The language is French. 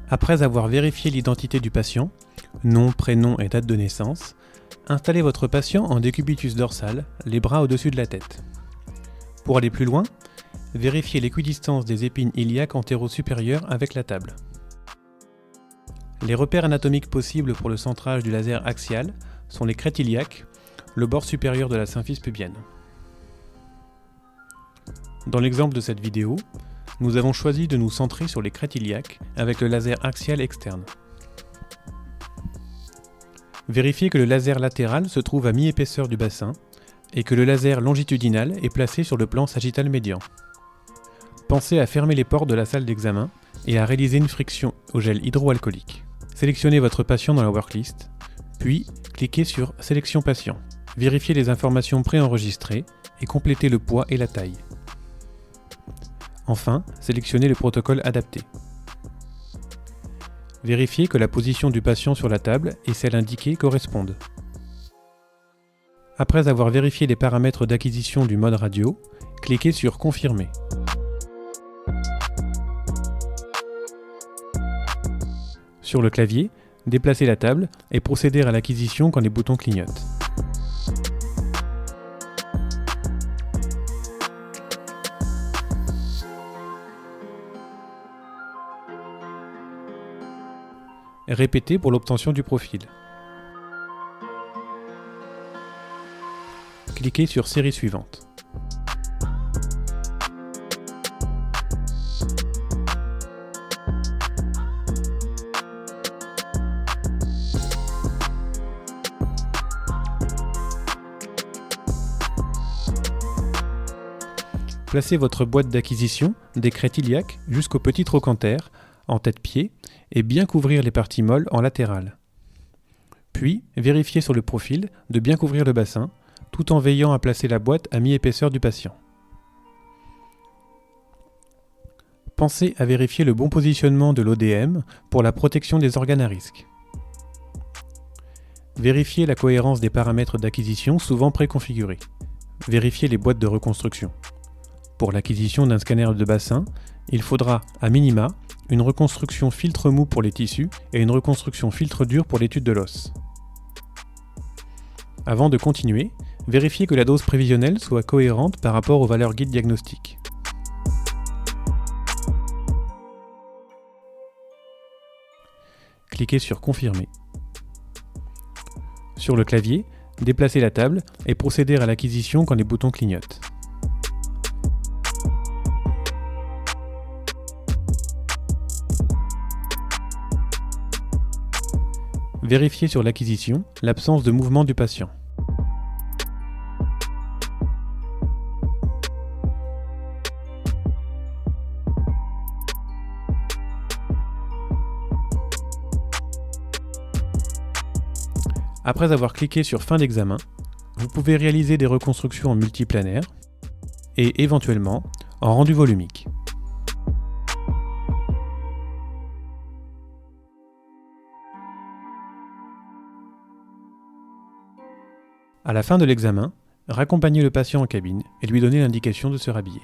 Après avoir vérifié l'identité du patient, nom, prénom et date de naissance, installez votre patient en décubitus dorsal, les bras au-dessus de la tête. Pour aller plus loin, vérifiez l'équidistance des épines iliaques antéro-supérieures avec la table. Les repères anatomiques possibles pour le centrage du laser axial sont les crêtes iliaques, le bord supérieur de la symphyse pubienne. Dans l'exemple de cette vidéo, nous avons choisi de nous centrer sur les crêtes iliaques avec le laser axial externe. Vérifiez que le laser latéral se trouve à mi-épaisseur du bassin et que le laser longitudinal est placé sur le plan sagittal médian. Pensez à fermer les portes de la salle d'examen et à réaliser une friction au gel hydroalcoolique. Sélectionnez votre patient dans la worklist, puis cliquez sur « Sélection patient ». Vérifiez les informations préenregistrées et complétez le poids et la taille. Enfin, sélectionnez le protocole adapté. Vérifiez que la position du patient sur la table et celle indiquée correspondent. Après avoir vérifié les paramètres d'acquisition du mode radio, cliquez sur « Confirmer ». Sur le clavier, déplacez la table et procédez à l'acquisition quand les boutons clignotent. Répétez pour l'obtention du profil. Cliquez sur Série suivante. Placez votre boîte d'acquisition des crêtes iliaques jusqu'au petit trochanter en tête-pied et bien couvrir les parties molles en latéral. Puis, vérifiez sur le profil de bien couvrir le bassin, tout en veillant à placer la boîte à mi-épaisseur du patient. Pensez à vérifier le bon positionnement de l'ODM pour la protection des organes à risque. Vérifiez la cohérence des paramètres d'acquisition souvent préconfigurés. Vérifiez les boîtes de reconstruction. Pour l'acquisition d'un scanner de bassin, il faudra, à minima, une reconstruction filtre mou pour les tissus et une reconstruction filtre dur pour l'étude de l'os. Avant de continuer, vérifiez que la dose prévisionnelle soit cohérente par rapport aux valeurs guide diagnostiques. Cliquez sur Confirmer. Sur le clavier, déplacez la table et procédez à l'acquisition quand les boutons clignotent. Vérifiez sur l'acquisition l'absence de mouvement du patient. Après avoir cliqué sur Fin d'examen, vous pouvez réaliser des reconstructions en multiplanaire et éventuellement en rendu volumique. À la fin de l'examen, raccompagnez le patient en cabine et lui donnez l'indication de se rhabiller.